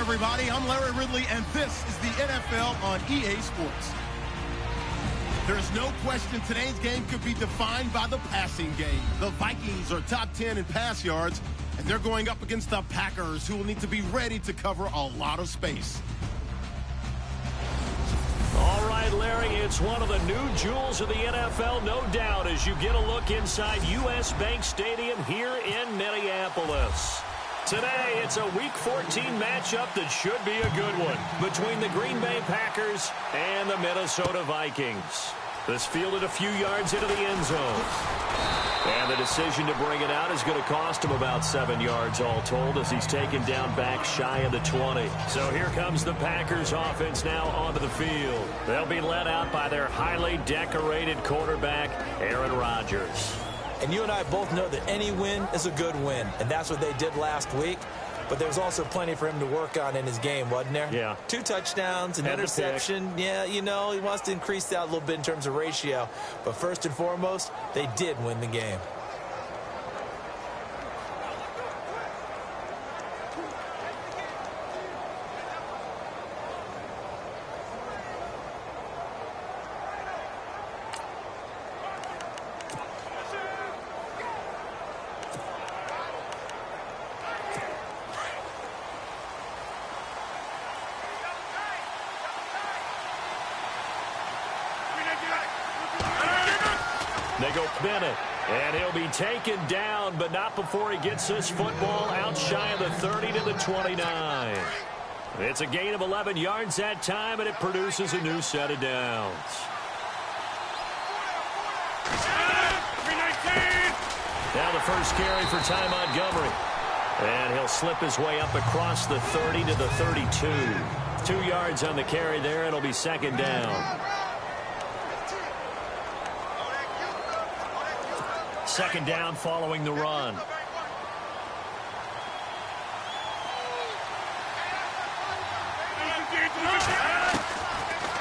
everybody. I'm Larry Ridley, and this is the NFL on EA Sports. There's no question today's game could be defined by the passing game. The Vikings are top 10 in pass yards, and they're going up against the Packers, who will need to be ready to cover a lot of space. All right, Larry, it's one of the new jewels of the NFL, no doubt, as you get a look inside U.S. Bank Stadium here in Minneapolis. Today, it's a Week 14 matchup that should be a good one between the Green Bay Packers and the Minnesota Vikings. This fielded a few yards into the end zone. And the decision to bring it out is going to cost him about 7 yards all told as he's taken down back shy of the 20. So here comes the Packers offense now onto the field. They'll be led out by their highly decorated quarterback, Aaron Rodgers. And you and I both know that any win is a good win, and that's what they did last week. But there's also plenty for him to work on in his game, wasn't there? Yeah. 2 touchdowns, an interception. Yeah, you know, he wants to increase that a little bit in terms of ratio. But first and foremost, they did win the game. They go Bennett, and he'll be taken down, but not before he gets this football out shy of the 30 to the 29. It's a gain of 11 yards that time, and it produces a new set of downs. Now the first carry for Ty Montgomery. And he'll slip his way up across the 30 to the 32. 2 yards on the carry there. It'll be second down. Second down following the run.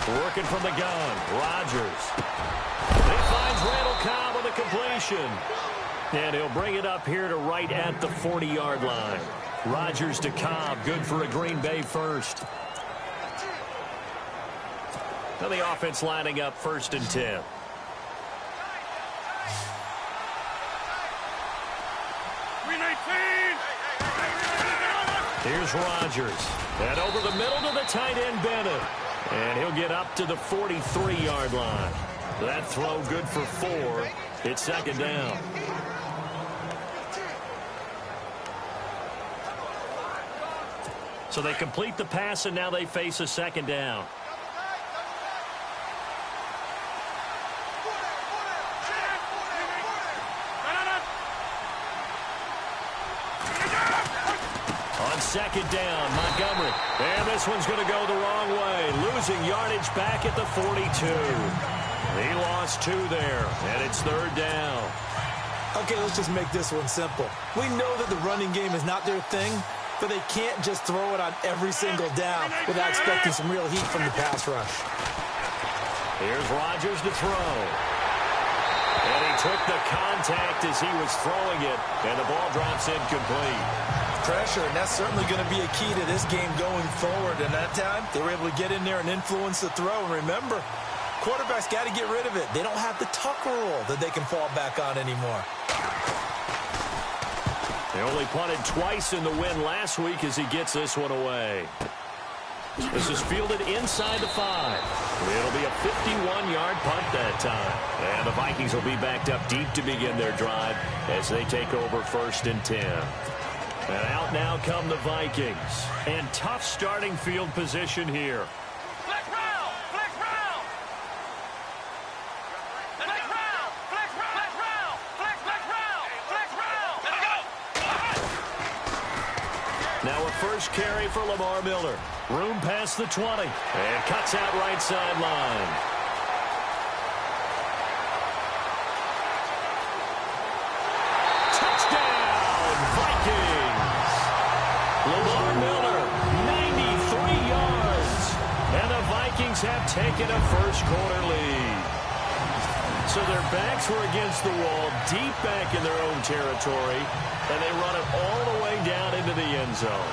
Working from the gun, Rodgers. He finds Randall Cobb with a completion. And he'll bring it up here to right at the 40-yard line. Rodgers to Cobb, good for a Green Bay first. Now the offense lining up 1st and 10. Here's Rodgers. And over the middle to the tight end, Bennett. And he'll get up to the 43-yard line. That throw good for 4. It's second down. So they complete the pass, and now they face a second down. On second down, Montgomery. And this one's going to go the wrong way. Losing yardage back at the 42. He lost 2 there, and it's third down. Okay, let's just make this one simple. We know that the running game is not their thing, but they can't just throw it on every single down without expecting some real heat from the pass rush. Here's Rodgers to throw. And he took the contact as he was throwing it, and the ball drops incomplete. Pressure, and that's certainly going to be a key to this game going forward. And that time, they were able to get in there and influence the throw. And remember, quarterbacks got to get rid of it. They don't have the Tucker rule that they can fall back on anymore. They only punted twice in the win last week as he gets this one away. This is fielded inside the 5. It'll be a 51-yard punt that time. And the Vikings will be backed up deep to begin their drive as they take over 1st and 10. And out now come the Vikings. And tough starting field position here. Flex round! Flex round! Flex round! Flex round! Flex round! Flex round! Flex round! Let's go! Now a first carry for Lamar Miller. Room past the 20. And cuts out right sideline. Touchdown, Vikings! Lamar Miller, 93 yards. And the Vikings have taken a first-quarter lead. So their backs were against the wall, deep back in their own territory, and they run it all the way down into the end zone.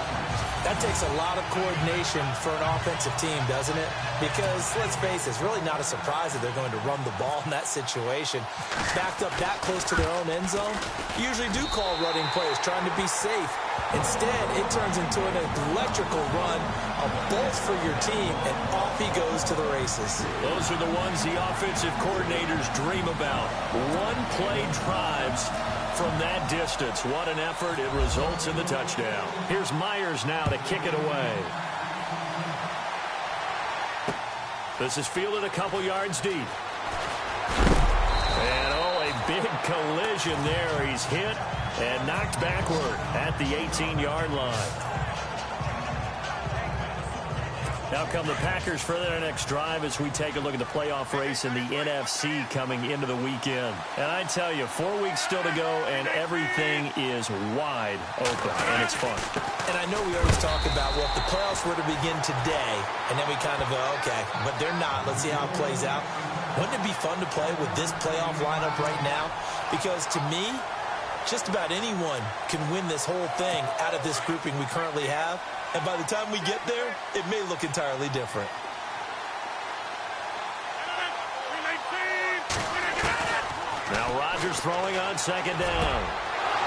That takes a lot of coordination for an offensive team, doesn't it? Because, let's face it, it's really not a surprise that they're going to run the ball in that situation. Backed up that close to their own end zone, you usually do call running plays, trying to be safe. Instead, it turns into an electrical run, a bolt for your team, and off he goes to the races. Those are the ones the offensive coordinators dream about. One-play drives from that distance. What an effort. It results in the touchdown. Here's Myers now to kick it away. This is fielded a couple yards deep. And, oh, a big collision there. He's hit and knocked backward at the 18-yard line. Now come the Packers for their next drive as we take a look at the playoff race in the NFC coming into the weekend. And I tell you, 4 weeks still to go, and everything is wide open, and it's fun. And I know we always talk about, well, if the playoffs were to begin today, and then we kind of go, okay, but they're not. Let's see how it plays out. Wouldn't it be fun to play with this playoff lineup right now? Because to me, just about anyone can win this whole thing out of this grouping we currently have. And by the time we get there, it may look entirely different. Now Rodgers throwing on second down.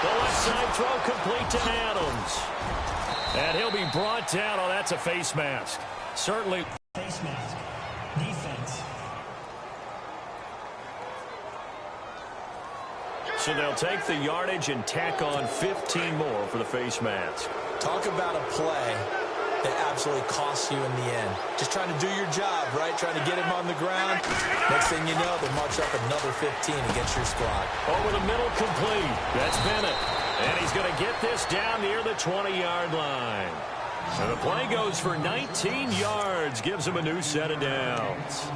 The left side throw complete to Adams. And he'll be brought down. Oh, that's a face mask. Certainly. Face mask. Defense. So they'll take the yardage and tack on 15 more for the face mask. Talk about a play that absolutely costs you in the end. Just trying to do your job, right? Trying to get him on the ground. Next thing you know, they march up another 15 against your squad. Over the middle, complete. That's Bennett. And he's going to get this down near the 20-yard line. So the play goes for 19 yards. Gives him a new set of downs.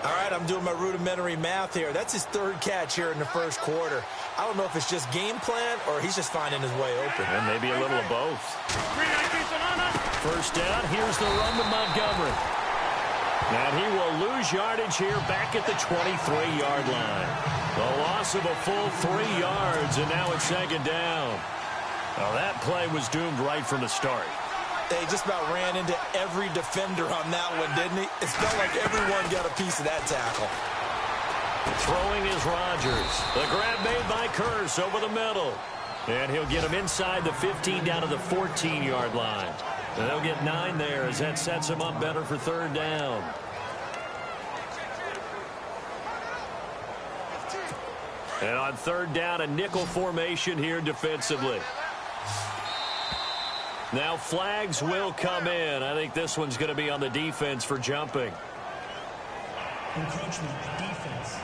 All right, I'm doing my rudimentary math here. That's his third catch here in the first quarter. I don't know if it's just game plan or he's just finding his way open. And maybe a little of both. First down, here's the run to Montgomery. And he will lose yardage here back at the 23-yard line. The loss of a full 3 yards, and now it's second down. Now that play was doomed right from the start. They just about ran into every defender on that one, didn't he? It felt like everyone got a piece of that tackle. Throwing is Rodgers. The grab made by Curse over the middle. And he'll get him inside the 15 down to the 14-yard line. And they'll get 9 there as that sets him up better for third down. And on third down, a nickel formation here defensively. Now flags will come in. I think this one's going to be on the defense for jumping. Encroachment. Defense.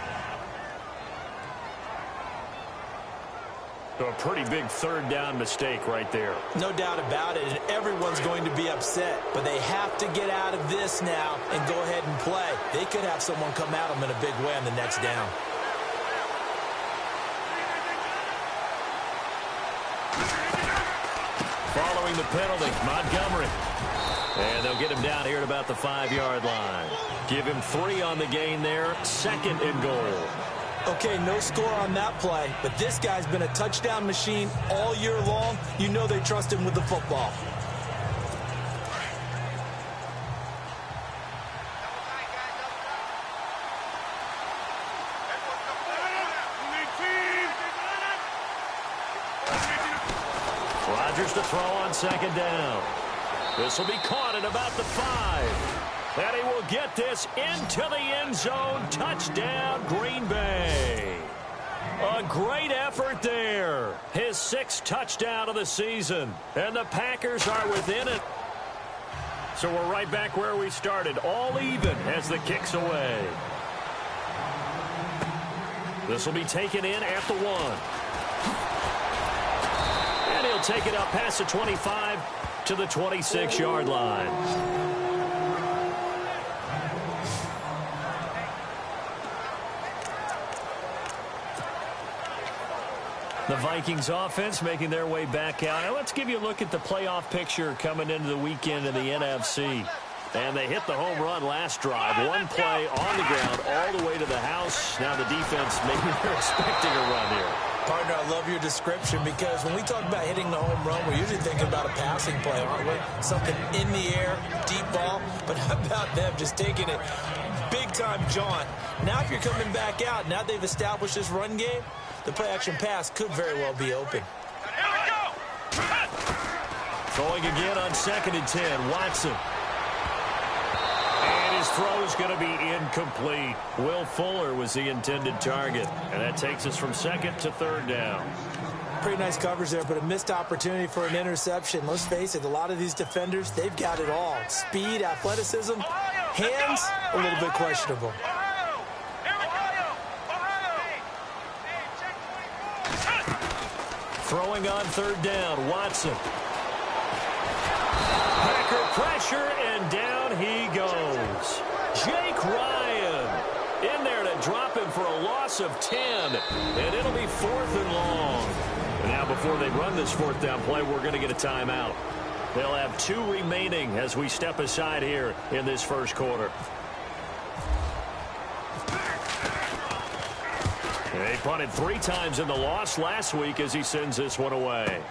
So a pretty big third down mistake right there. No doubt about it, and everyone's going to be upset. But they have to get out of this now and go ahead and play. They could have someone come at them in a big way on the next down. Following the penalty, Montgomery. And they'll get him down here at about the 5-yard line. Give him 3 on the gain there. Second and goal. Okay, no score on that play, but this guy's been a touchdown machine all year long. You know they trust him with the football. Rodgers to throw on second down. This will be caught at about the 5. And he will get this into the end zone. Touchdown, Green Bay. A great effort there. His 6th touchdown of the season. And the Packers are within it. So we're right back where we started. All even as the kick's away. This will be taken in at the 1. And he'll take it up past the 25 to the 26-yard line. The Vikings offense making their way back out. Now let's give you a look at the playoff picture coming into the weekend in the NFC. And they hit the home run last drive. One play on the ground all the way to the house. Now the defense, maybe they're expecting a run here. Partner, I love your description because when we talk about hitting the home run, we're usually thinking about a passing play, aren't we? Something in the air, deep ball, but how about them just taking it big-time jaunt? Now if you're coming back out, now they've established this run game, the play-action pass could very well be open. Here we go. Throwing again on 2nd and 10, Watson. And his throw is going to be incomplete. Will Fuller was the intended target. And that takes us from 2nd to 3rd down. Pretty nice coverage there, but a missed opportunity for an interception. Let's face it, a lot of these defenders, they've got it all. Speed, athleticism, hands, a little bit questionable. Ohio. Here we go. Ohio. Throwing on 3rd down, Watson. Packer pressure, and down he goes. Jake Ryan in there to drop him for a loss of 10, and it'll be 4th and long. And now before they run this 4th down play, we're going to get a timeout. They'll have 2 remaining as we step aside here in this first quarter. They punted 3 times in the loss last week as he sends this one away.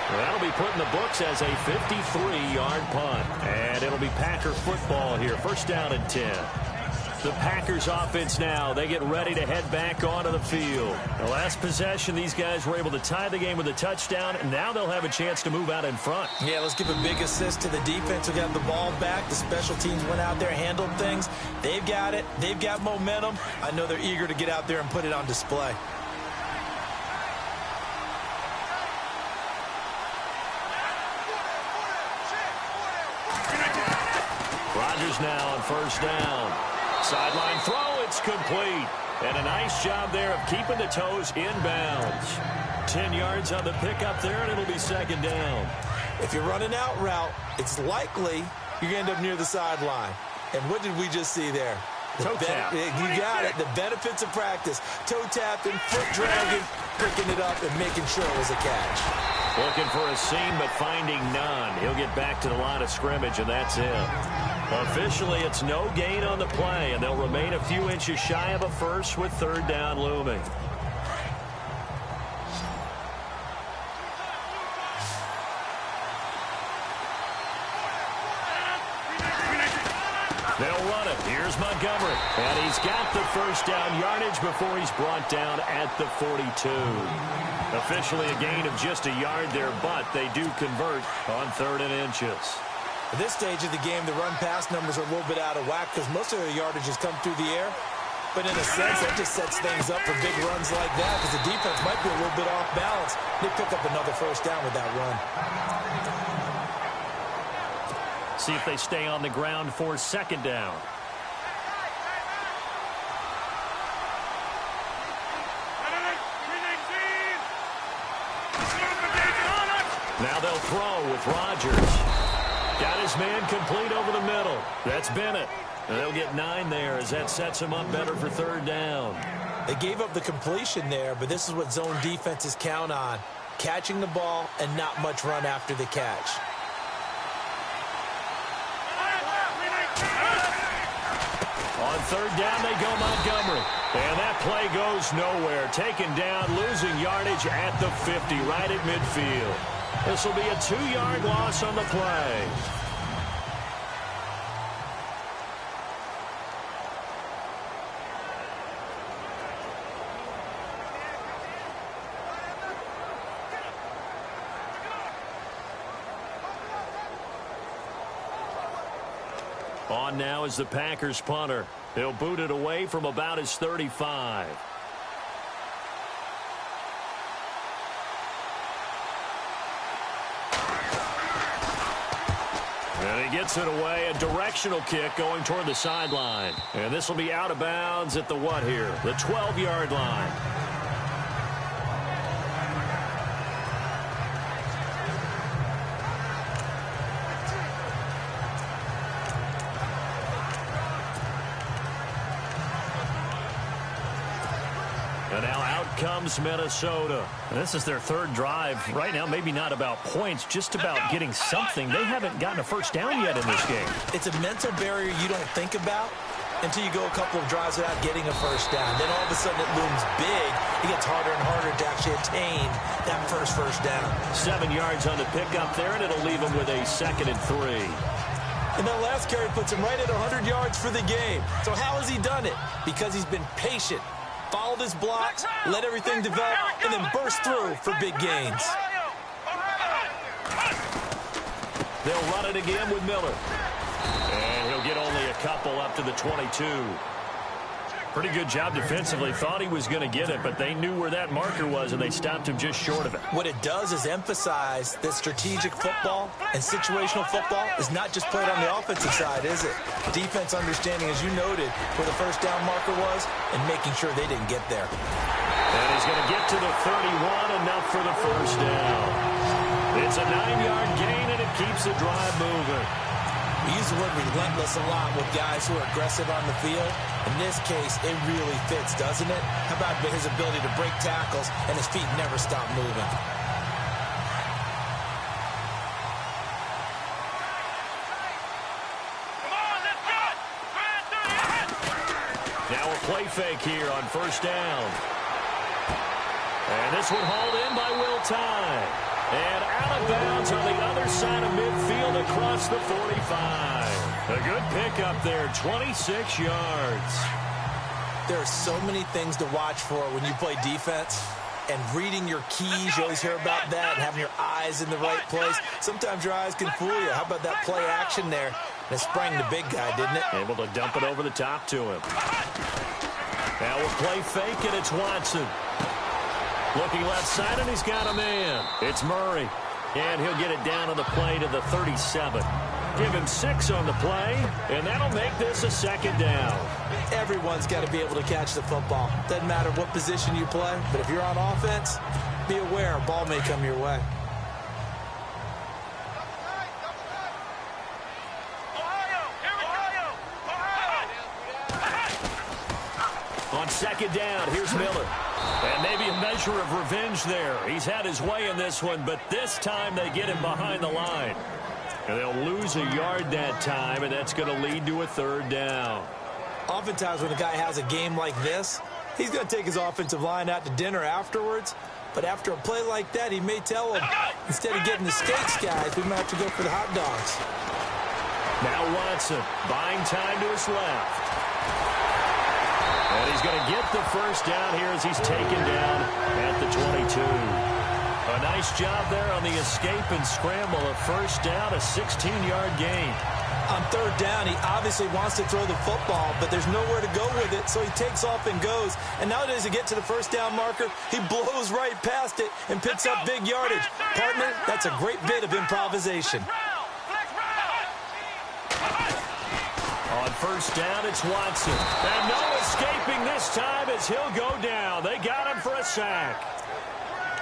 That'll be put in the books as a 53-yard punt. And it'll be Packer football here. 1st down and 10. The Packers offense now. They get ready to head back onto the field. The last possession, these guys were able to tie the game with a touchdown. And now they'll have a chance to move out in front. Yeah, let's give a big assist to the defense who got the ball back. The special teams went out there, handled things. They've got it. They've got momentum. I know they're eager to get out there and put it on display. Rodgers now on 1st down. Sideline throw, it's complete. And a nice job there of keeping the toes in bounds. 10 yards on the pickup there, and it'll be 2nd down. If you're running out route, it's likely you're going to end up near the sideline. And what did we just see there? Toe tap. You got it. The benefits of practice. Toe tapping, foot dragging, picking it up, and making sure it was a catch. Looking for a seam, but finding none. He'll get back to the line of scrimmage, and that's it. Officially, it's no gain on the play, and they'll remain a few inches shy of a first with 3rd down looming. They'll run it. Here's Montgomery. And he's got the 1st down yardage before he's brought down at the 42. Officially a gain of just a yard there, but they do convert on 3rd and inches. At this stage of the game, the run-pass numbers are a little bit out of whack because most of the yardage has come through the air. But in a sense, that just sets things up for big runs like that because the defense might be a little bit off balance. They pick up another 1st down with that run. See if they stay on the ground for 2nd down. Now they'll throw with Rodgers. Got his man complete over the middle. That's Bennett. And they'll get 9 there as that sets him up better for 3rd down. They gave up the completion there, but this is what zone defenses count on. Catching the ball and not much run after the catch. On 3rd down, they go Montgomery. And that play goes nowhere. Taken down, losing yardage at the 50, right at midfield. This will be a 2-yard loss on the play. On now is the Packers punter. He'll boot it away from about his 35. And he gets it away, a directional kick going toward the sideline. And this will be out of bounds at the what here? The 12-yard line. And now out comes Minnesota. And this is their 3rd drive. Right now, maybe not about points, just about getting something. They haven't gotten a 1st down yet in this game. It's a mental barrier you don't think about until you go a couple of drives without getting a first down. Then all of a sudden it looms big. It gets harder and harder to actually attain that first down. 7 yards on the pickup there, and it'll leave him with a 2nd and 3. And that last carry puts him right at 100 yards for the game. So how has he done it? Because he's been patient, followed his blocks, let everything develop, and then burst through for big gains. They'll run it again with Miller. And he'll get only a couple up to the 22. Pretty good job defensively. Thought he was going to get it, but they knew where that marker was, and they stopped him just short of it. What it does is emphasize that strategic football and situational football is not just played on the offensive side, is it? Defense understanding, as you noted, where the first down marker was and making sure they didn't get there. And he's going to get to the 31, enough for the first down. It's a 9-yard gain, and it keeps the drive moving. We use the word relentless a lot with guys who are aggressive on the field. In this case, it really fits, doesn't it? How about his ability to break tackles and his feet never stop moving? Now a play fake here on first down. And this one hauled in by Will Tye. And out of bounds on the other side of midfield across the 45. A good pickup there, 26 yards. There are so many things to watch for when you play defense. And reading your keys, you always hear about that, and having your eyes in the right place. Sometimes your eyes can fool you. How about that play action there? And it sprang the big guy, didn't it? Able to dump it over the top to him. Now a play fake, and it's Watson. Looking left side, and he's got a man. It's Murray. And he'll get it down on the play to the 37. Give him 6 on the play, and that'll make this a 2nd down. Everyone's got to be able to catch the football. Doesn't matter what position you play, but if you're on offense, be aware a ball may come your way. On 2nd down, here's Miller. And maybe a measure of revenge there. He's had his way in this one, but this time they get him behind the line. And they'll lose a yard that time, and that's going to lead to a 3rd down. Oftentimes when a guy has a game like this, he's going to take his offensive line out to dinner afterwards. But after a play like that, he may tell them, instead of getting the steaks, guys, we might have to go for the hot dogs. Now Watson, buying time to his left. And he's going to get the first down here as he's taken down at the 22. A nice job there on the escape and scramble. A first down, a 16-yard gain. On 3rd down, he obviously wants to throw the football, but there's nowhere to go with it, so he takes off and goes. And nowadays, to get to the first down marker, he blows right past it and picks up big yardage. Partner, that's a great bit of improvisation. On first down, it's Watson. And no escaping this time as he'll go down. They got him for a sack.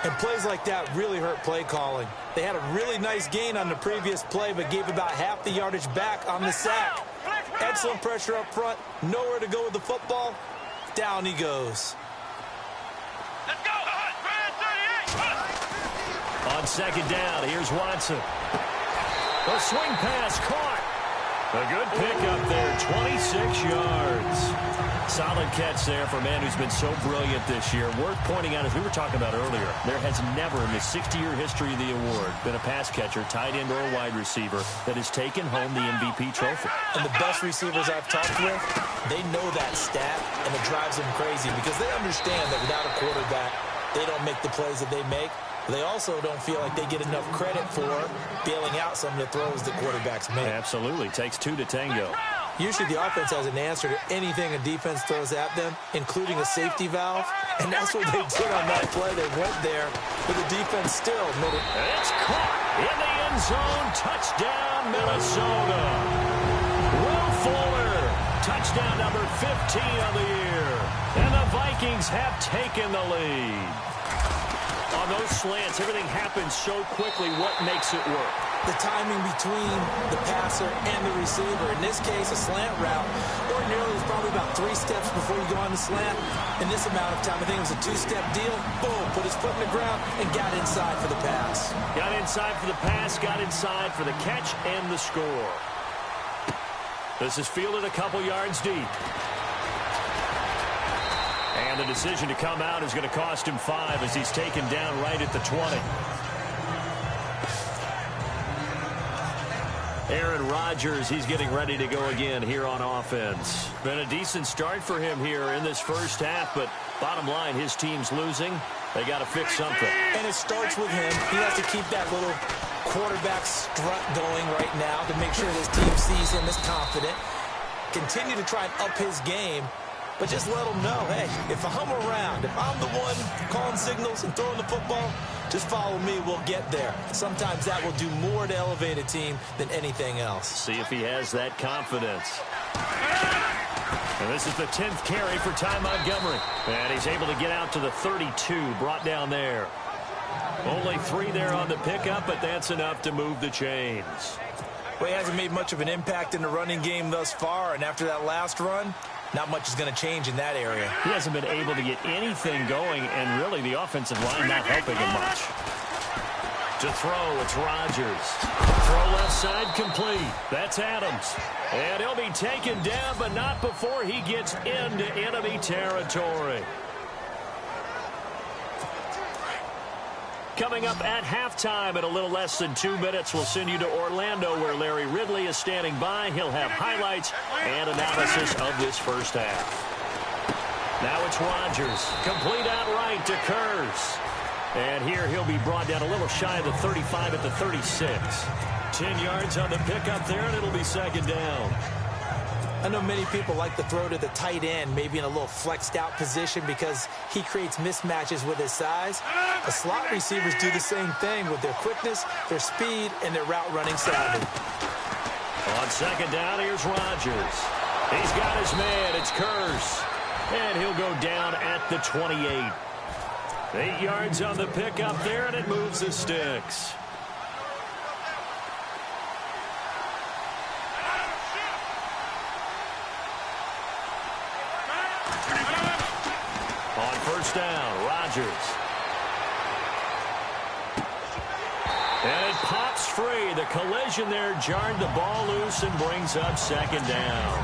And plays like that really hurt play calling. They had a really nice gain on the previous play, but gave about half the yardage back on the sack. Excellent pressure up front. Nowhere to go with the football. Down he goes. Let's go. On 2nd down, here's Watson. The swing pass caught. A good pickup there, 26 yards. Solid catch there for a man who's been so brilliant this year. Worth pointing out, as we were talking about earlier, there has never in the 60-year history of the award been a pass catcher, tight end, or a wide receiver that has taken home the MVP trophy. And the best receivers I've talked with, they know that stat, and it drives them crazy because they understand that without a quarterback, they don't make the plays that they make. They also don't feel like they get enough credit for bailing out some of the throws that quarterbacks make. Absolutely. Takes 2 to tango. Usually the offense has an answer to anything a defense throws at them, including a safety valve. And that's what they did on that play. They went there, but the defense still made it. It's caught in the end zone. Touchdown, Minnesota. Will Fuller. Touchdown number 15 of the year. And the Vikings have taken the lead. On those slants, everything happens so quickly. What makes it work? The timing between the passer and the receiver. In this case, a slant route. Ordinarily, it's probably about 3 steps before you go on the slant. In this amount of time, I think it was a 2-step deal. Boom, put his foot in the ground and got inside for the pass. Got inside for the pass, got inside for the catch and the score. This is fielded a couple yards deep. And the decision to come out is going to cost him 5 as he's taken down right at the 20. Aaron Rodgers, he's getting ready to go again here on offense. Been a decent start for him here in this first half, but bottom line, his team's losing. They got to fix something. And it starts with him. He has to keep that little quarterback strut going right now to make sure his team sees him as confident. Continue to try and up his game, but just let him know, hey, if I'm around, if I'm the one calling signals and throwing the football, just follow me, we'll get there. Sometimes that will do more to elevate a team than anything else. See if he has that confidence. And this is the 10th carry for Ty Montgomery. And he's able to get out to the 32, brought down there. Only 3 there on the pickup, but that's enough to move the chains. Well, he hasn't made much of an impact in the running game thus far, and after that last run, not much is going to change in that area. He hasn't been able to get anything going, and really the offensive line not helping him much. To throw, it's Rodgers. Throw left side complete. That's Adams. And he'll be taken down, but not before he gets into enemy territory. Coming up at halftime in a little less than 2 minutes, we'll send you to Orlando where Larry Ridley is standing by. He'll have highlights and analysis of this first half. Now it's Rodgers. Complete outright to Kurz. And here he'll be brought down a little shy of the 35 at the 36. 10 yards on the pickup there, and it'll be second down. I know many people like to throw to the tight end, maybe in a little flexed out position because he creates mismatches with his size. The slot receivers do the same thing with their quickness, their speed, and their route running savvy. On second down, here's Rodgers. He's got his man. It's Kurz. And he'll go down at the 28. 8 yards on the pickup there, and it moves the sticks. On first down, Rodgers. And it pops free. The collision there jarred the ball loose and brings up second down.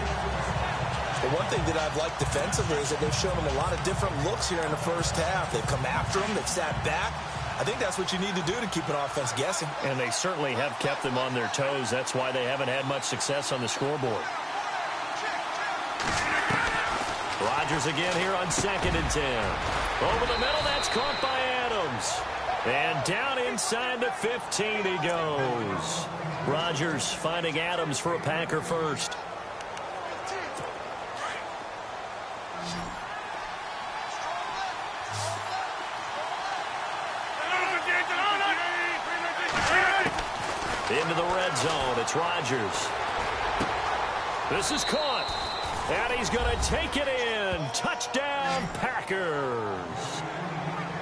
The one thing that I've liked defensively is that they've shown them a lot of different looks here in the first half. They've come after them. They've sat back. I think that's what you need to do to keep an offense guessing. And they certainly have kept them on their toes. That's why they haven't had much success on the scoreboard. Rodgers again here on 2nd and 10. Over the middle, that's caught by Adams. And down inside the 15 he goes. Rodgers finding Adams for a Packer first. Into the red zone, it's Rodgers. This is caught. And he's going to take it in. Touchdown, Packers.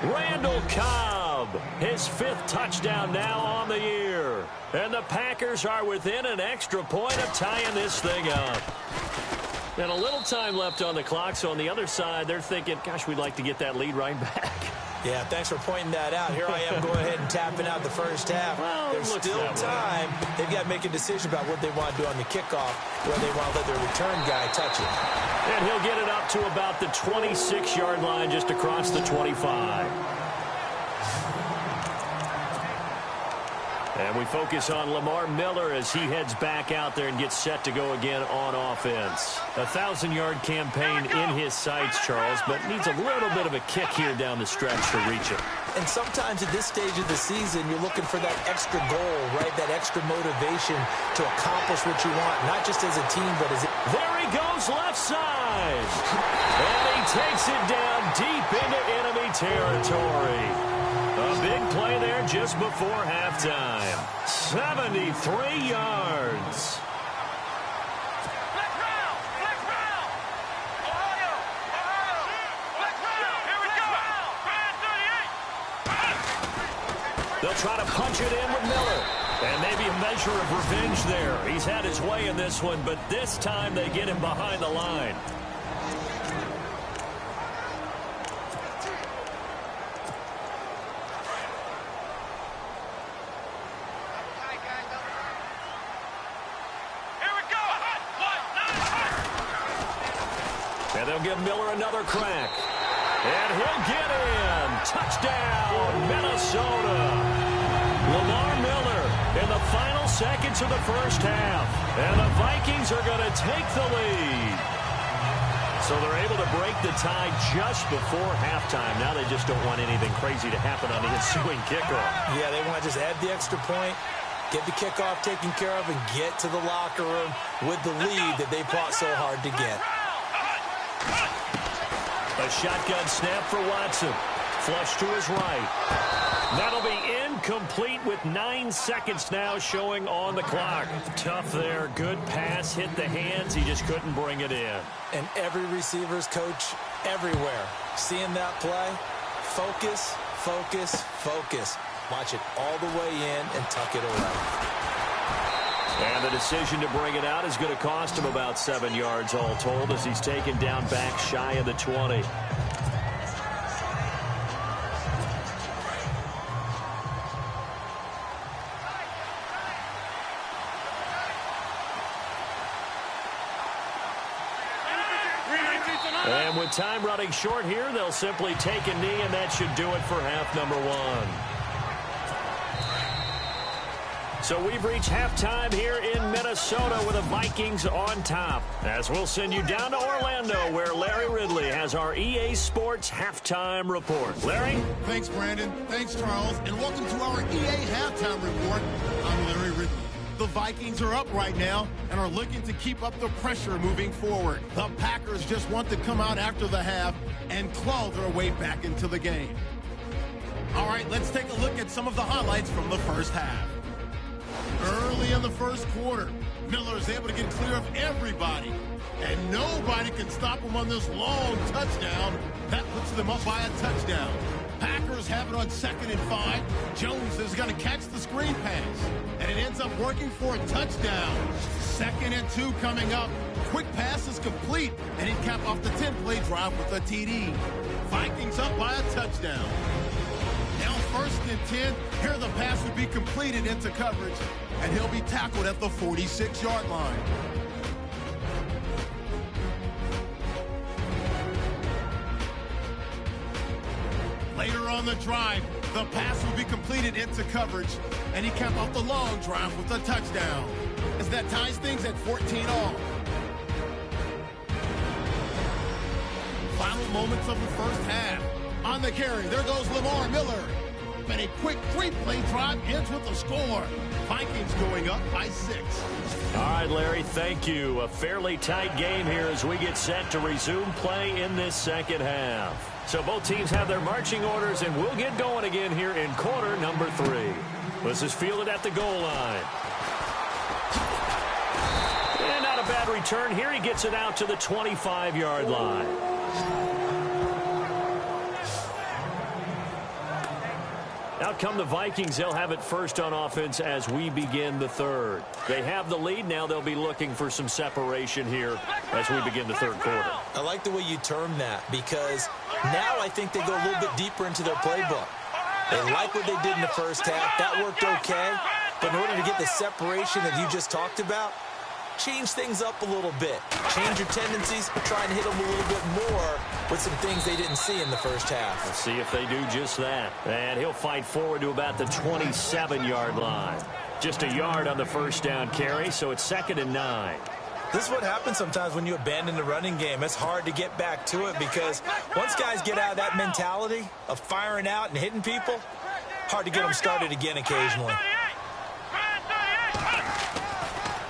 Randall Cobb, his 5th touchdown now on the year. And the Packers are within an extra point of tying this thing up. And a little time left on the clock, so on the other side, they're thinking, gosh, we'd like to get that lead right back. Yeah, thanks for pointing that out. Here I am going ahead and tapping out the first half. Well, there's still time. They've got to make a decision about what they want to do on the kickoff, whether they want to let their return guy touch it. And he'll get it up to about the 26-yard line just across the 25. And we focus on Lamar Miller as he heads back out there and gets set to go again on offense. A 1,000-yard campaign in his sights, Charles, but needs a little bit of a kick here down the stretch to reach it. And sometimes at this stage of the season, you're looking for that extra goal, right? That extra motivation to accomplish what you want, not just as a team, but as a... There he goes left side. And he takes it down deep into enemy territory. A big play there just before halftime. 73 yards. Flex round! Flex round! Ohio! Ohio! Flex round! Here we go! Brand 38! They'll try to punch it in with Miller. And maybe a measure of revenge there. He's had his way in this one, but this time they get him behind the line. they'll give Miller another crack. And he'll get in. Touchdown, Minnesota. Lamar Miller in the final seconds of the first half. And the Vikings are going to take the lead. So they're able to break the tie just before halftime. Now they just don't want anything crazy to happen on the ensuing kickoff. Yeah, they want to just add the extra point, get the kickoff taken care of, and get to the locker room with the lead that they fought so hard to get. A shotgun snap for Watson. Flush to his right. That'll be incomplete with 9 seconds now showing on the clock. Tough there. Good pass. Hit the hands. He just couldn't bring it in. And every receiver's coach everywhere. Seeing that play, focus, focus, focus. Watch it all the way in and tuck it away. And the decision to bring it out is going to cost him about 7 yards all told as he's taken down back shy of the 20. And with time running short here, they'll simply take a knee, and that should do it for half number one. So we've reached halftime here in Minnesota with the Vikings on top. As we'll send you down to Orlando, where Larry Ridley has our EA Sports halftime report. Larry? Thanks, Brandon. Thanks, Charles. And welcome to our EA halftime report. I'm Larry Ridley. The Vikings are up right now and are looking to keep up the pressure moving forward. The Packers just want to come out after the half and claw their way back into the game. All right, let's take a look at some of the highlights from the first half. Early in the first quarter, Miller is able to get clear of everybody, and nobody can stop him on this long touchdown. That puts them up by a touchdown. Packers have it on 2nd and 5. Jones is going to catch the screen pass, and it ends up working for a touchdown. 2nd and 2 coming up. Quick pass is complete, and he capped off the 10-play drive with a TD. Vikings up by a touchdown. Now 1st and 10. Here the pass would be completed into coverage, and he'll be tackled at the 46-yard line. Later on the drive, the pass will be completed into coverage, and he capped off the long drive with a touchdown, as that ties things at 14 all. Final moments of the first half. On the carry, there goes Lamar Miller. And a quick 3-play drive ends with a score. Vikings going up by 6. All right, Larry, thank you. A fairly tight game here as we get set to resume play in this second half. So both teams have their marching orders, and we'll get going again here in quarter number 3. This is fielded at the goal line. And not a bad return here. He gets it out to the 25-yard line. Out come the Vikings. They'll have it first on offense as we begin the third. They have the lead. Now they'll be looking for some separation here as we begin the third quarter. I like the way you term that, because now I think they go a little bit deeper into their playbook. They like what they did in the first half. That worked okay. But in order to get the separation that you just talked about, change things up a little bit. Change your tendencies, try and hit them a little bit more with some things they didn't see in the first half. Let's see if they do just that. And he'll fight forward to about the 27-yard line. Just a yard on the first down carry, so it's 2nd and 9. This is what happens sometimes when you abandon the running game. It's hard to get back to it because once guys get out of that mentality of firing out and hitting people, hard to get them started again occasionally.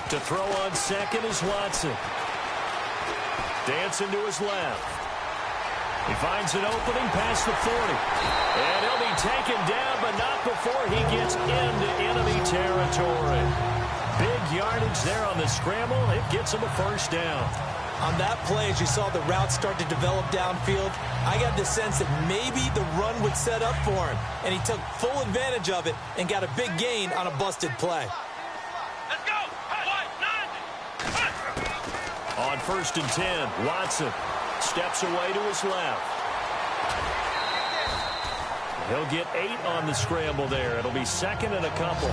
To throw on second is Watson. Dancing to his left. He finds an opening past the 40. And he'll be taken down, but not before he gets into enemy territory. Big yardage there on the scramble. It gets him a first down. On that play, as you saw the route start to develop downfield, I got the sense that maybe the run would set up for him. And he took full advantage of it and got a big gain on a busted play. On 1st and 10, Watson steps away to his left. He'll get 8 on the scramble there. It'll be 2nd and a couple.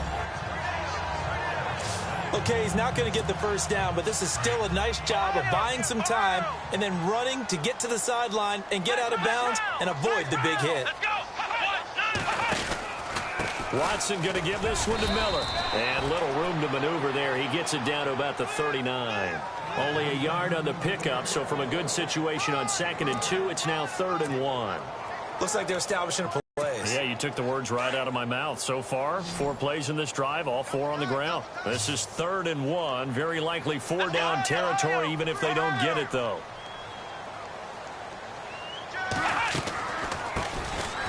Okay, he's not going to get the first down, but this is still a nice job of buying some time and then running to get to the sideline and get out of bounds and avoid the big hit. Watson going to give this one to Miller. And little room to maneuver there. He gets it down to about the 39. Only a yard on the pickup, so from a good situation on 2nd and 2, it's now 3rd and 1. Looks like they're establishing a plays. Yeah, you took the words right out of my mouth. So far, 4 plays in this drive, all 4 on the ground. This is 3rd and 1. Very likely 4 down territory, even if they don't get it, though.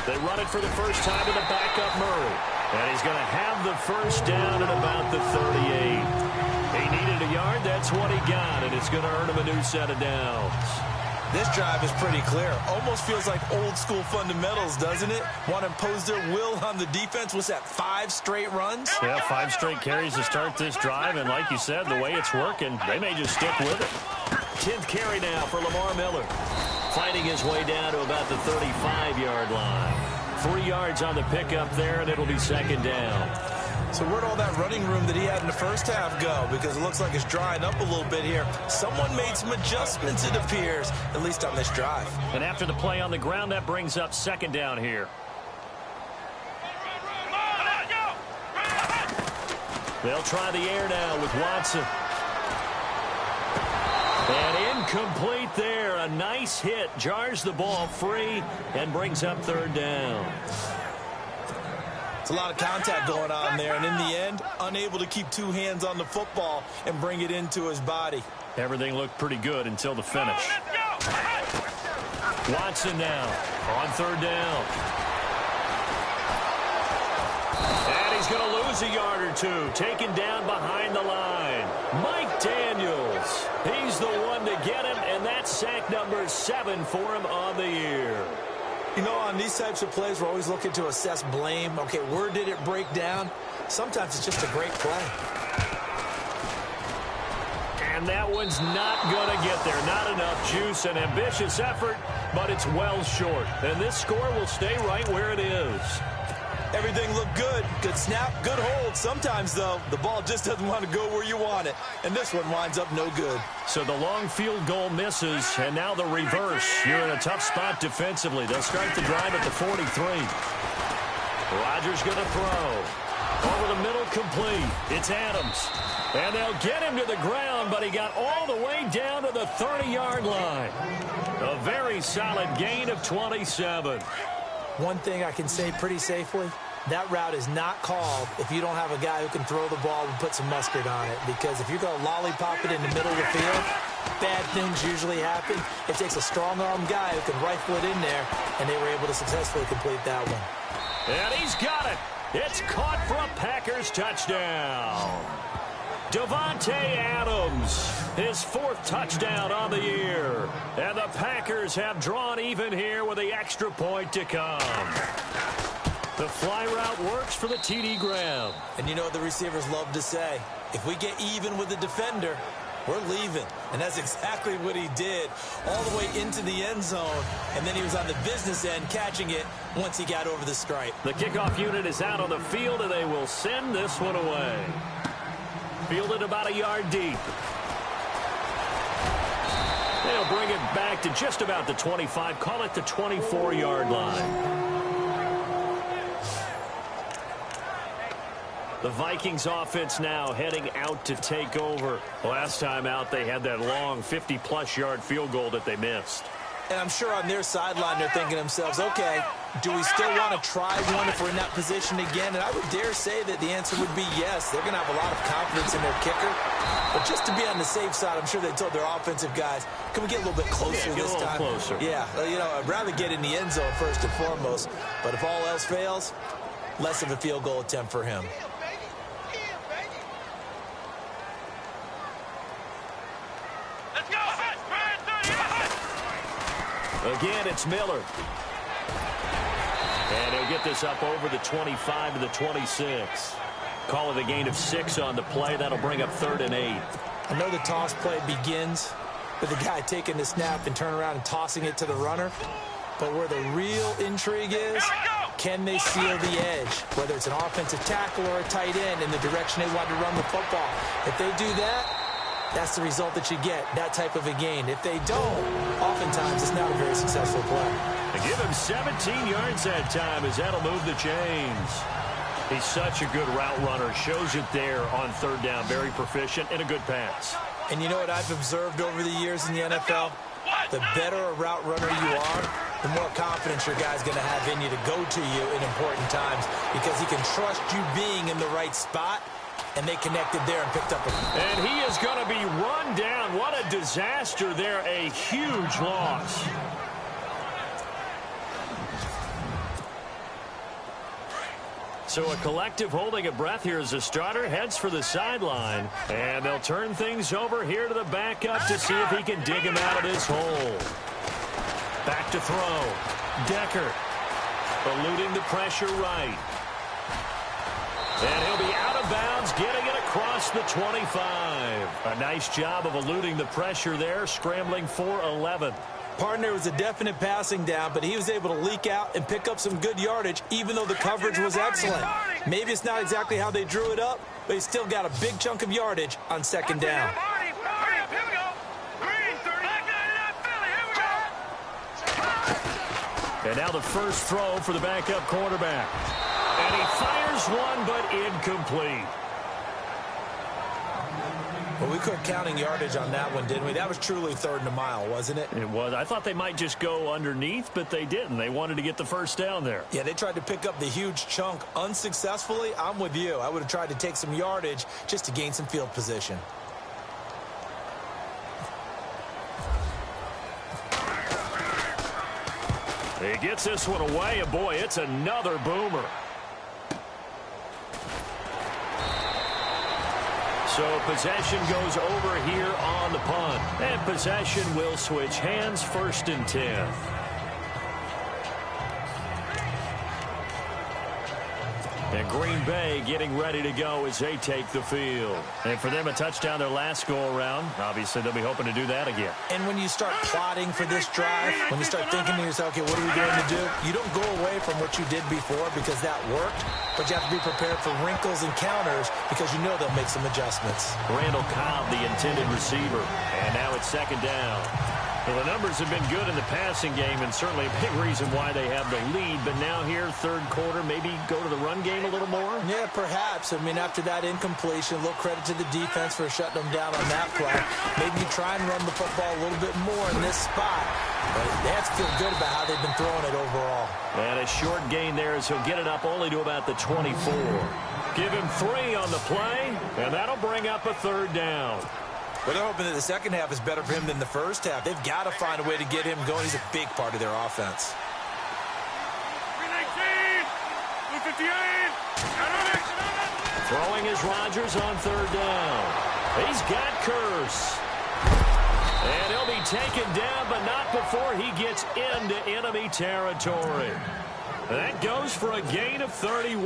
They run it for the first time to the backup Murray. And he's going to have the first down at about the 38. He needed a yard. That's what he got, and it's going to earn him a new set of downs. This drive is pretty clear. Almost feels like old-school fundamentals, doesn't it? Want to impose their will on the defense. Was that 5 straight runs? Yeah, 5 straight carries to start this drive, and like you said, the way it's working, they may just stick with it. 10th carry now for Lamar Miller. Fighting his way down to about the 35-yard line. 3 yards on the pickup there, and it'll be 2nd down. So where'd all that running room that he had in the first half go? Because it looks like it's drying up a little bit here. Someone made some adjustments, it appears, at least on this drive. And after the play on the ground, that brings up 2nd down here. They'll try the air now with Watson. And incomplete there. A nice hit. Jars the ball free and brings up 3rd down. It's a lot of contact going on there, and in the end, unable to keep 2 hands on the football and bring it into his body. Everything looked pretty good until the finish. Watson now on 3rd down. And he's going to lose a yard or 2. Taken down behind the line. Mike Daniels. He's the one to get him, and that's sack number 7 for him on the year. You know, on these types of plays, we're always looking to assess blame. Okay, where did it break down? Sometimes it's just a great play. And that one's not going to get there. Not enough juice. An ambitious effort, but it's well short. And this score will stay right where it is. Everything looked good. Good snap, good hold. Sometimes, though, the ball just doesn't want to go where you want it. And this one winds up no good. So the long field goal misses, and now the reverse. You're in a tough spot defensively. They'll start the drive at the 43. Rodgers going to throw. Over the middle, complete. It's Adams. And they'll get him to the ground, but he got all the way down to the 30-yard line. A very solid gain of 27. One thing I can say pretty safely, that route is not called if you don't have a guy who can throw the ball and put some mustard on it. Because if you're going to lollipop it in the middle of the field, bad things usually happen. It takes a strong-armed guy who can rifle it in there, and they were able to successfully complete that one. And he's got it. It's caught for a Packers touchdown. Davante Adams, his 4th touchdown on the year. And the Packers have drawn even here with the extra point to come. The fly route works for the TD grab. And you know what the receivers love to say? If we get even with the defender, we're leaving. And that's exactly what he did, all the way into the end zone. And then he was on the business end catching it once he got over the stripe. The kickoff unit is out on the field, and they will send this one away. Fielded about a yard deep. They'll bring it back to just about the 25. Call it the 24-yard line. The Vikings offense now heading out to take over. Last time out, they had that long 50-plus yard field goal that they missed. And I'm sure on their sideline, they're thinking to themselves, okay, do we still want to try one if we're in that position again? And I would dare say that the answer would be yes. They're going to have a lot of confidence in their kicker. But just to be on the safe side, I'm sure they told their offensive guys, can we get a little bit closer this time? Closer. Yeah, you know, I'd rather get in the end zone first and foremost. But if all else fails, less of a field goal attempt for him. Again, it's Miller. And he'll get this up over the 25 to the 26. Call it a gain of 6 on the play. That'll bring up 3rd and 8. I know the toss play begins with the guy taking the snap and turn around and tossing it to the runner. But where the real intrigue is Can they seal the edge, whether it's an offensive tackle or a tight end in the direction they want to run the football? If they do that, that's the result that you get, that type of a gain. If they don't, oftentimes it's not a very successful play. They give him 17 yards that time as that'll move the chains. He's such a good route runner. Shows it there on third down. Very proficient and a good pass. And you know what I've observed over the years in the NFL? The better a route runner you are, the more confidence your guy's going to have in you to go to you in important times because he can trust you being in the right spot, and they connected there and picked up a... And he is going to be run down. What a disaster there. A huge loss. So a collective holding of breath here as the starter heads for the sideline. And they'll turn things over here to the backup to see if he can dig him out of this hole. Back to throw. Decker eluding the pressure right. And he'll be out of bounds, getting it across the 25. A nice job of eluding the pressure there, scrambling for 11. Partner was a definite passing down, but he was able to leak out and pick up some good yardage, even though the coverage was excellent. Maybe it's not exactly how they drew it up, but he still got a big chunk of yardage on second down. And now the first throw for the backup quarterback. And he fires one, but incomplete. Well, we quit counting yardage on that one, didn't we? That was truly third and a mile, wasn't it? It was. I thought they might just go underneath, but they didn't. They wanted to get the first down there. Yeah, they tried to pick up the huge chunk unsuccessfully. I'm with you. I would have tried to take some yardage just to gain some field position. He gets this one away, and boy, it's another boomer. So possession goes over here on the punt. And possession will switch hands, 1st and 10. And Green Bay getting ready to go as they take the field. And for them, a touchdown their last go-around. Obviously, they'll be hoping to do that again. And when you start plotting for this drive, when you start thinking to yourself, okay, what are we going to do? You don't go away from what you did before because that worked, but you have to be prepared for wrinkles and counters because you know they'll make some adjustments. Randall Cobb, the intended receiver. And now it's second down. Well, the numbers have been good in the passing game and certainly a big reason why they have the lead. But now here, third quarter, maybe go to the run game a little more? Yeah, perhaps. I mean, after that incompletion, a little credit to the defense for shutting them down on that play. Maybe you try and run the football a little bit more in this spot. But they have to feel good about how they've been throwing it overall. And a short gain there as he'll get it up only to about the 24. Give him 3 on the play, and that'll bring up a third down. Well, they're hoping that the second half is better for him than the first half. They've got to find a way to get him going. He's a big part of their offense. 319, 258. Throwing is Rodgers on third down. He's got Curse. And he'll be taken down, but not before he gets into enemy territory. That goes for a gain of 31.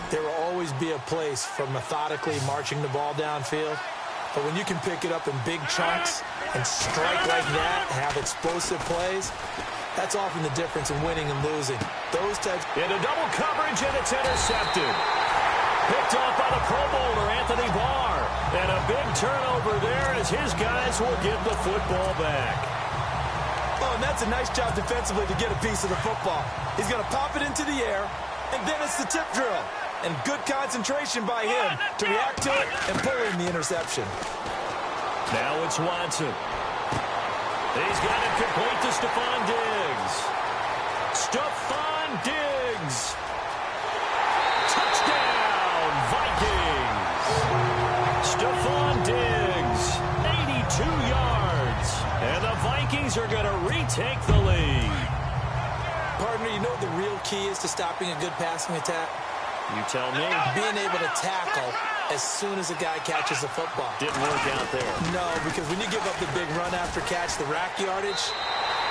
There will always be a place for methodically marching the ball downfield. But when you can pick it up in big chunks and strike like that, have explosive plays, that's often the difference in winning and losing. Those types... Into double coverage, and it's intercepted. Picked off by the Pro Bowler, Anthony Barr. And a big turnover there as his guys will get the football back. Oh, and that's a nice job defensively to get a piece of the football. He's going to pop it into the air, and then it's the tip drill. And good concentration by him to react to it and pull in the interception. Now it's Watson. He's got it complete to Stephon Diggs. Stephon Diggs. Touchdown, Vikings. Stephon Diggs, 82 yards. And the Vikings are going to retake the lead. Partner, you know what the real key is to stopping a good passing attack? You tell me. Being able to tackle as soon as a guy catches the football. Didn't work out there. No, because when you give up the big run after catch, the rack yardage,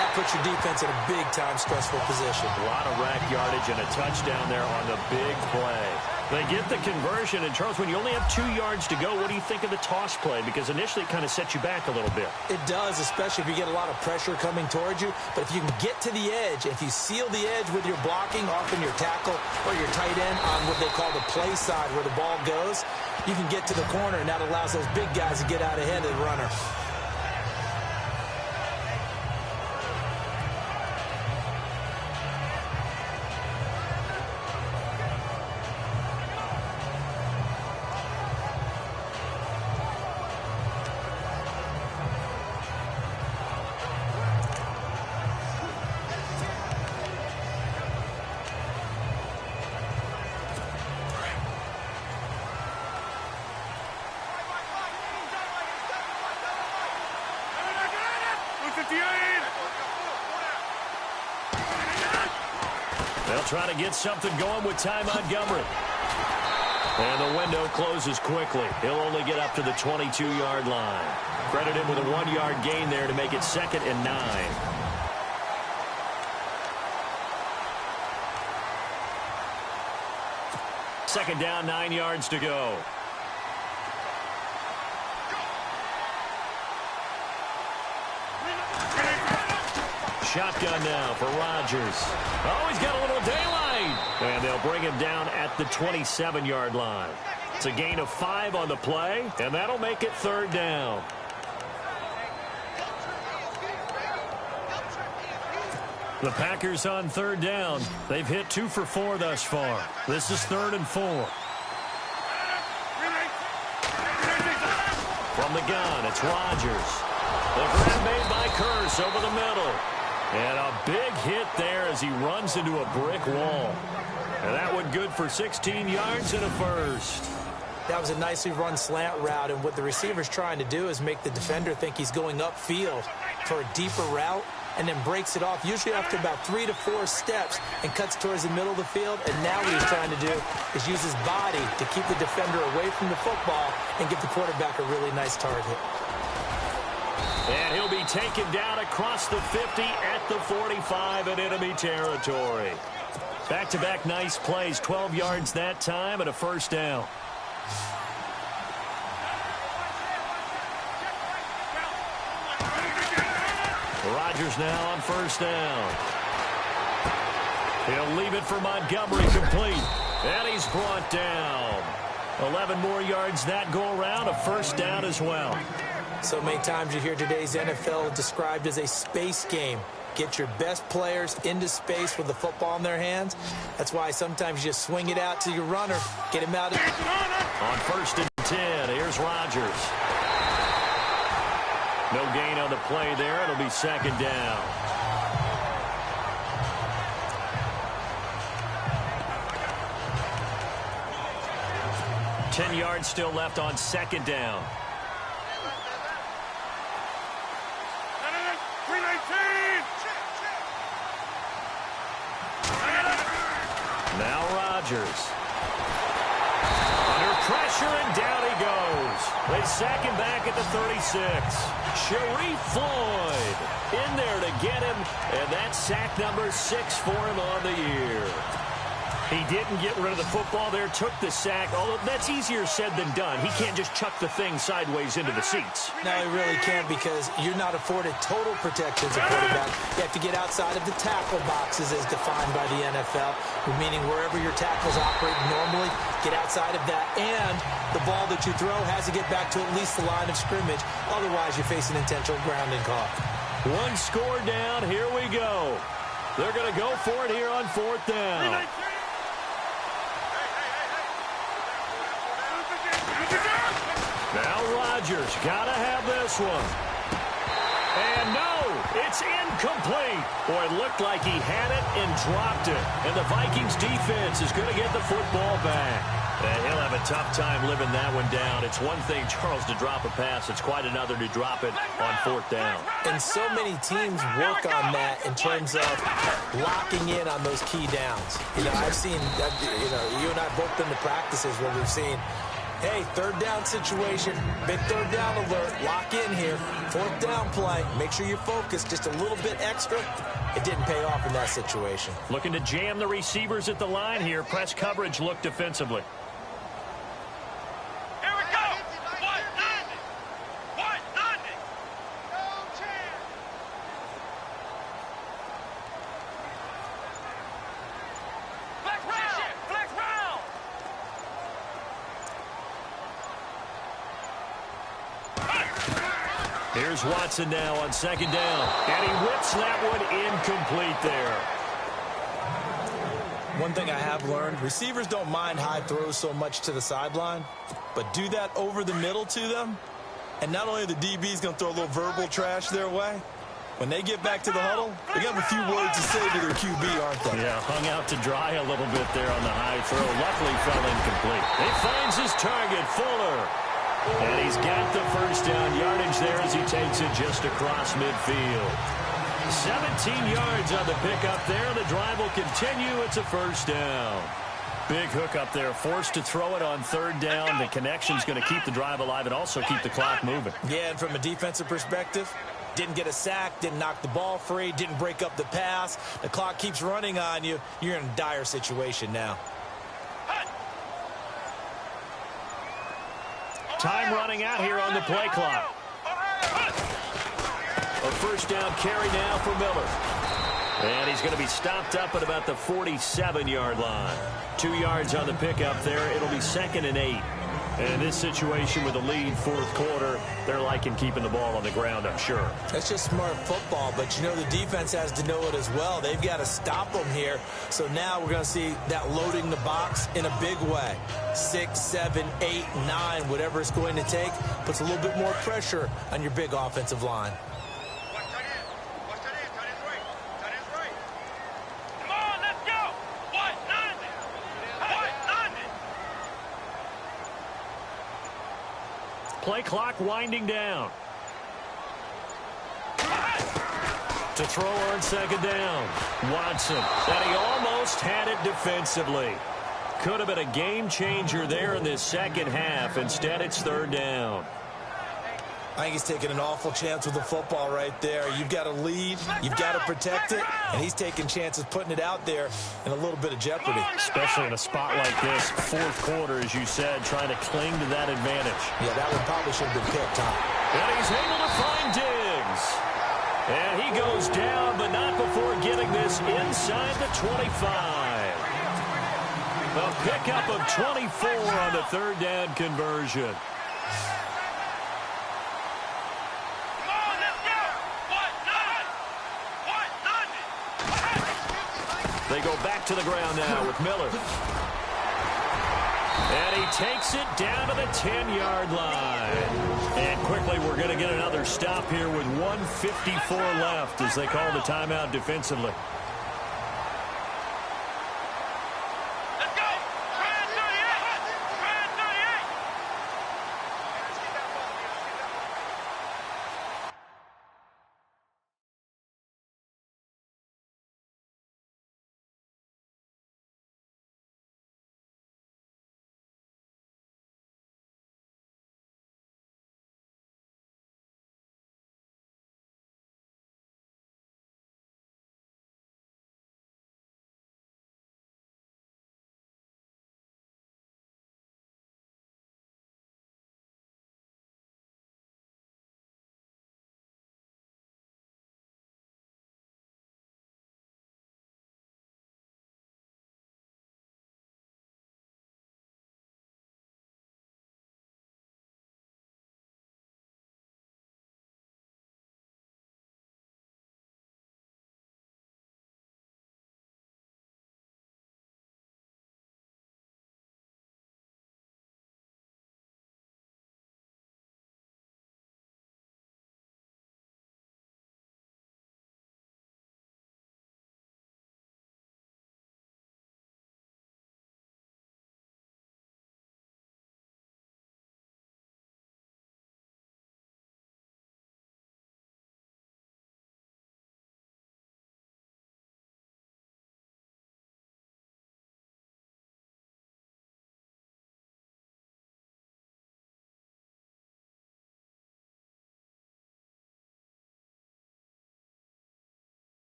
that puts your defense in a big-time stressful position. A lot of rack yardage and a touchdown there on the big play. They get the conversion. And, Charles, when you only have 2 yards to go, what do you think of the toss play? Because initially it kind of sets you back a little bit. It does, especially if you get a lot of pressure coming towards you. But if you can get to the edge, if you seal the edge with your blocking, often your tackle or your tight end on what they call the play side where the ball goes, you can get to the corner, and that allows those big guys to get out ahead of the runner. They'll try to get something going with Ty Montgomery. And the window closes quickly. He'll only get up to the 22-yard line. Credit him with a 1-yard gain there to make it 2nd and 9. Second down, 9 yards to go. Shotgun now for Rodgers. Oh, he's got a little daylight. And they'll bring him down at the 27-yard line. It's a gain of 5 on the play, and that'll make it 3rd down. The Packers on 3rd down. They've hit 2 for 4 thus far. This is 3rd and 4. From the gun, it's Rodgers. The grab made by Curse over the middle. And a big hit there as he runs into a brick wall. And that one good for 16 yards and a first. That was a nicely run slant route, and what the receiver's trying to do is make the defender think he's going upfield for a deeper route, and then breaks it off, usually after about 3 to 4 steps, and cuts towards the middle of the field. And now what he's trying to do is use his body to keep the defender away from the football and give the quarterback a really nice target. And he'll be taken down across the 50 at the 45 in enemy territory. Back-to-back nice plays, 12 yards that time and a first down. Rodgers now on first down. He'll leave it for Montgomery complete. And he's brought down. 11 more yards that go around, a first down as well. So many times you hear today's NFL described as a space game. Get your best players into space with the football in their hands. That's why sometimes you just swing it out to your runner. Get him out. On 1st and 10, here's Rodgers. No gain on the play there. It'll be 2nd down. Ten yards still left on 2nd down. Now Rodgers. Under pressure, and down he goes. They sack him back at the 36. Sharif Floyd in there to get him, and that's sack number 6 for him on the year. He didn't get rid of the football there, took the sack, although that's easier said than done. He can't just chuck the thing sideways into the seats. No, he really can't, because you're not afforded total protection as a quarterback. You have to get outside of the tackle boxes as defined by the NFL, meaning wherever your tackles operate normally, get outside of that, and the ball that you throw has to get back to at least the line of scrimmage. Otherwise, you face an intentional grounding call. 1 score down. Here we go. They're going to go for it here on 4th down. Now Rodgers got to have this one. And no, it's incomplete. Boy, it looked like he had it and dropped it. And the Vikings defense is going to get the football back. And he'll have a tough time living that one down. It's one thing, Charles, to drop a pass. It's quite another to drop it on 4th down. And so many teams work on that in terms of locking in on those key downs. You know, I've seen, you know, you and I both been to practices where we've seen Hey, third down situation. Big third down alert. Lock in here. Fourth down play. Make sure you're focused just a little bit extra. It didn't pay off in that situation. Looking to jam the receivers at the line here. Press coverage look defensively. Here we go. 190. 190. No chance. Flex round. Flex round. Here's Watson now on second down. And he whips that one incomplete there. One thing I have learned, receivers don't mind high throws so much to the sideline, but do that over the middle to them, and not only are the DBs going to throw a little verbal trash their way, when they get back to the huddle, they got a few words to say to their QB, aren't they? Yeah, hung out to dry a little bit there on the high throw. Luckily fell incomplete. He finds his target, Fuller. And he's got the first down yardage there as he takes it just across midfield. 17 yards on the pickup there. The drive will continue. It's a first down. Big hook up there. Forced to throw it on third down. The connection's going to keep the drive alive and also keep the clock moving. Yeah, and from a defensive perspective, didn't get a sack, didn't knock the ball free, didn't break up the pass. The clock keeps running on you. You're in a dire situation now. Time running out here on the play clock. A first down carry now for Miller. And he's going to be stopped up at about the 47-yard line. 2 yards on the pickup there. It'll be 2nd and 8. And in this situation with a lead fourth quarter, they're liking keeping the ball on the ground, I'm sure. That's just smart football, but you know the defense has to know it as well. They've got to stop them here. So now we're going to see that loading the box in a big way. 6, 7, 8, 9, whatever it's going to take, puts a little bit more pressure on your big offensive line. Play clock winding down. To throw on second down. Watson. And he almost had it defensively. Could have been a game changer there in this second half. Instead, it's third down. I think he's taking an awful chance with the football right there. You've got to lead, you've got to protect it, and he's taking chances putting it out there in a little bit of jeopardy. Especially in a spot like this, fourth quarter, as you said, trying to cling to that advantage. Yeah, that one probably should have been picked, huh? And he's able to find Diggs. And he goes down, but not before getting this inside the 25. A pickup of 24 on the third down conversion. They go back to the ground now with Miller. And he takes it down to the 10-yard line. And quickly, we're going to get another stop here with 1:54 left as they call the timeout defensively.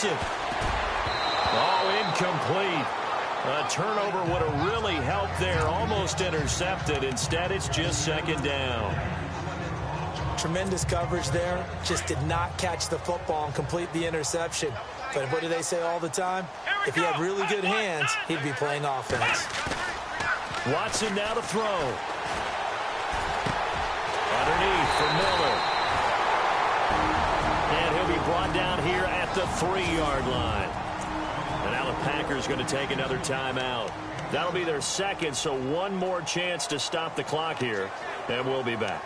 Watson. Oh, incomplete. A turnover would have really helped there. Almost intercepted. Instead, it's just second down. Tremendous coverage there. Just did not catch the football and complete the interception. But what do they say all the time? If he had really good hands, he'd be playing offense. Watson now to throw. Underneath for Miller. And he'll be brought down here at the 3-yard line. And now the Packers going to take another timeout. That'll be their second, so one more chance to stop the clock here. And we'll be back.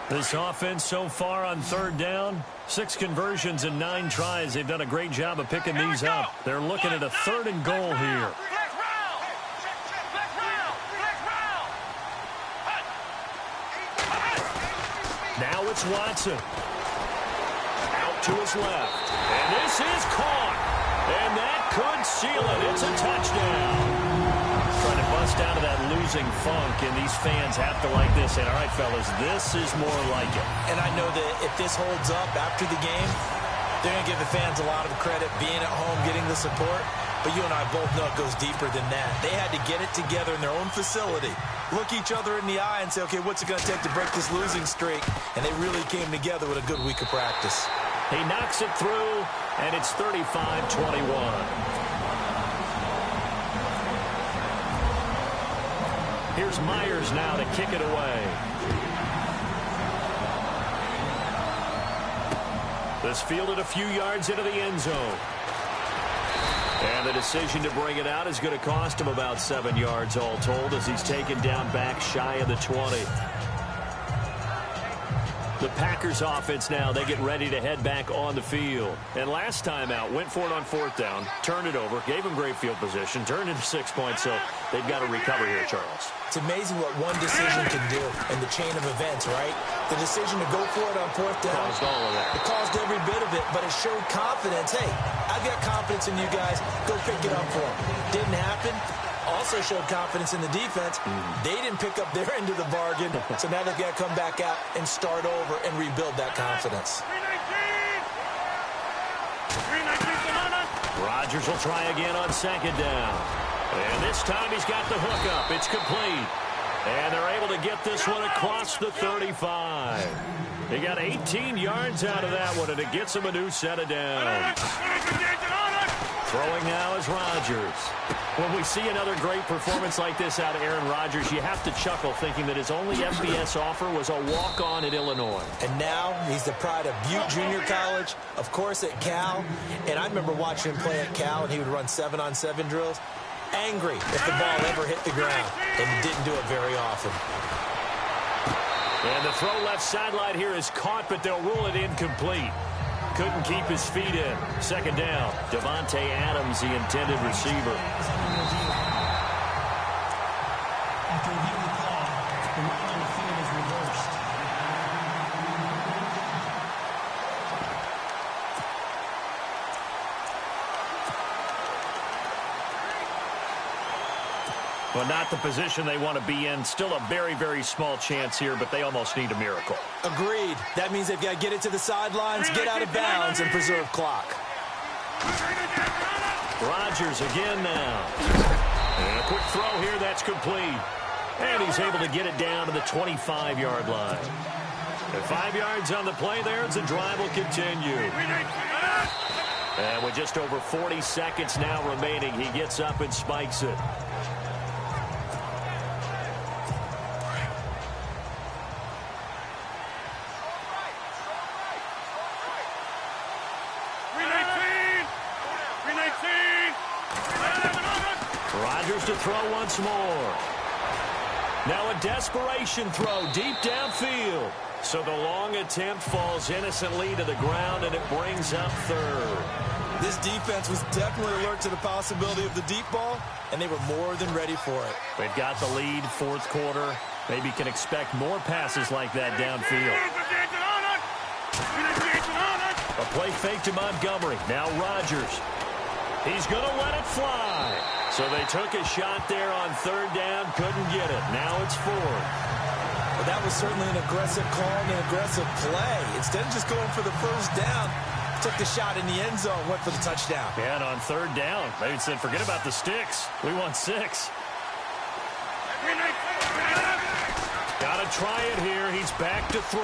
This offense so far on third down, 6 conversions and 9 tries. They've done a great job of picking these up. They're looking at a 3rd and goal here. Now it's Watson. Out to his left. And this is caught. And that could seal it. It's a touchdown. Trying to bust out of that losing funk, and these fans have to like this. And all right, fellas, this is more like it. And I know that if this holds up after the game, they're going to give the fans a lot of credit being at home, getting the support. But you and I both know it goes deeper than that. They had to get it together in their own facility, look each other in the eye and say, okay, what's it going to take to break this losing streak? And they really came together with a good week of practice. He knocks it through, and it's 35-21. Here's Myers now to kick it away. This fielded a few yards into the end zone. And the decision to bring it out is going to cost him about 7 yards all told as he's taken down back shy of the 20. The Packers offense now, they get ready to head back on the field. And last time out, went for it on 4th down, turned it over, gave them great field position, turned into 6 points, so they've got to recover here, Charles. It's amazing what one decision can do in the chain of events, right? The decision to go for it on 4th down. Caused all of that. It caused every bit of it, but it showed confidence. Hey, I've got confidence in you guys. Go pick it up for them. Didn't happen. Also showed confidence in the defense. They didn't pick up their end of the bargain, so now they've got to come back out and start over and rebuild that confidence. Rodgers will try again on 2nd down. And this time he's got the hook up. It's complete. And they're able to get this one across the 35. They got 18 yards out of that one, and it gets him a new set of downs. Throwing now is Rodgers. When we see another great performance like this out of Aaron Rodgers, you have to chuckle thinking that his only FBS offer was a walk-on at Illinois. And now he's the pride of Butte Junior College, of course at Cal. And I remember watching him play at Cal, and he would run 7-on-7 drills. Angry if the ball ever hit the ground, and he didn't do it very often. And the throw left sideline here is caught, but they'll rule it incomplete. Couldn't keep his feet in. 2nd down. Devontae Adams, the intended receiver. After reviewing the call, the run on the field is reversed. Well, not the position they want to be in. Still a very, very small chance here, but they almost need a miracle. Agreed. That means they've got to get it to the sidelines, get out of bounds, and preserve clock. Rodgers again now. And a quick throw here, that's complete. And he's able to get it down to the 25-yard line. And 5 yards on the play there as the drive will continue. And with just over 40 seconds now remaining, he gets up and spikes it. Rodgers to throw once more. Now a desperation throw deep downfield. So the long attempt falls innocently to the ground, and it brings up 3rd. This defense was definitely alert to the possibility of the deep ball, and they were more than ready for it. They've got the lead, 4th quarter. Maybe can expect more passes like that downfield. A play fake to Montgomery. Now Rodgers. He's going to let it fly. So they took a shot there on 3rd down, couldn't get it. Now it's 4th. Well, that was certainly an aggressive call and an aggressive play. Instead of just going for the 1st down, took the shot in the end zone, went for the touchdown. And on third down, they said, forget about the sticks. We want 6. Got to try it here. He's back to throw.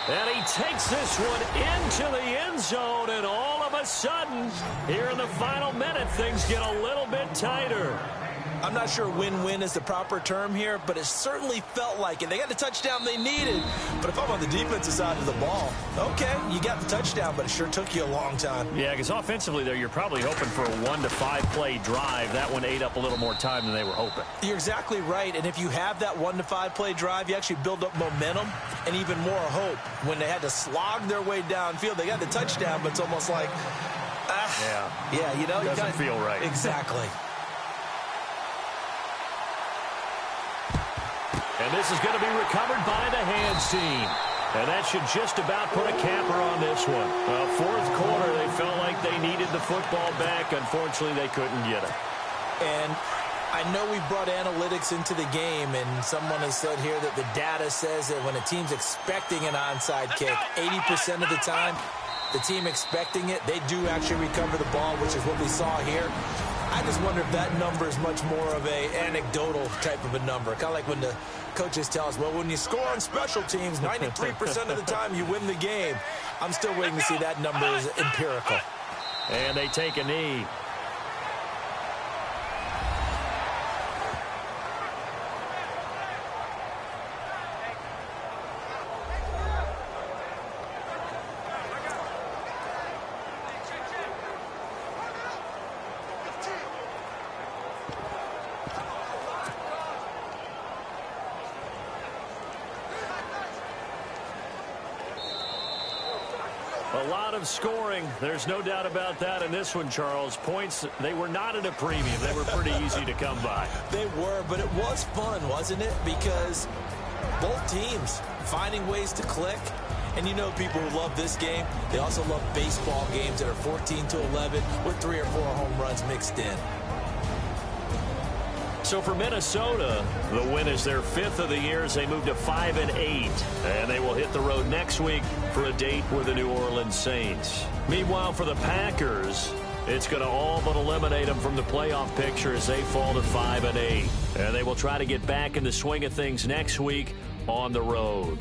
And he takes this one into the end zone. And all of a sudden, here in the final minute, things get a little bit tighter. I'm not sure win-win is the proper term here, but it certainly felt like it. They got the touchdown they needed. But if I'm on the defensive side of the ball, okay, you got the touchdown, but it sure took you a long time. Yeah, because offensively there, you're probably hoping for a 1 to 5 play drive. That one ate up a little more time than they were hoping. You're exactly right. And if you have that 1 to 5 play drive, you actually build up momentum and even more hope. When they had to slog their way downfield, they got the touchdown, but it's almost like, yeah, you know, doesn't feel right. Exactly. And this is going to be recovered by the hands team. And that should just about put a capper on this one. Fourth quarter, they felt like they needed the football back. Unfortunately, they couldn't get it. And I know we brought analytics into the game, and someone has said here that the data says that when a team's expecting an onside kick, 80% of the time, the team expecting it, they do actually recover the ball, which is what we saw here. I just wonder if that number is much more of a anecdotal type of a number. Kind of like when the coaches tell us, well, when you score on special teams, 93% of the time you win the game. I'm still waiting to see that number is empirical. And they take a knee. A lot of scoring. There's no doubt about that in this one, Charles. Points, they were not at a premium. They were pretty easy to come by. They were, but it was fun, wasn't it? Because both teams finding ways to click. And you know people who love this game, they also love baseball games that are 14-11 with 3 or 4 home runs mixed in. So for Minnesota, the win is their 5th of the year as they move to 5-8. And they will hit the road next week for a date with the New Orleans Saints. Meanwhile, for the Packers, it's going to all but eliminate them from the playoff picture as they fall to 5-8. And they will try to get back in the swing of things next week on the road.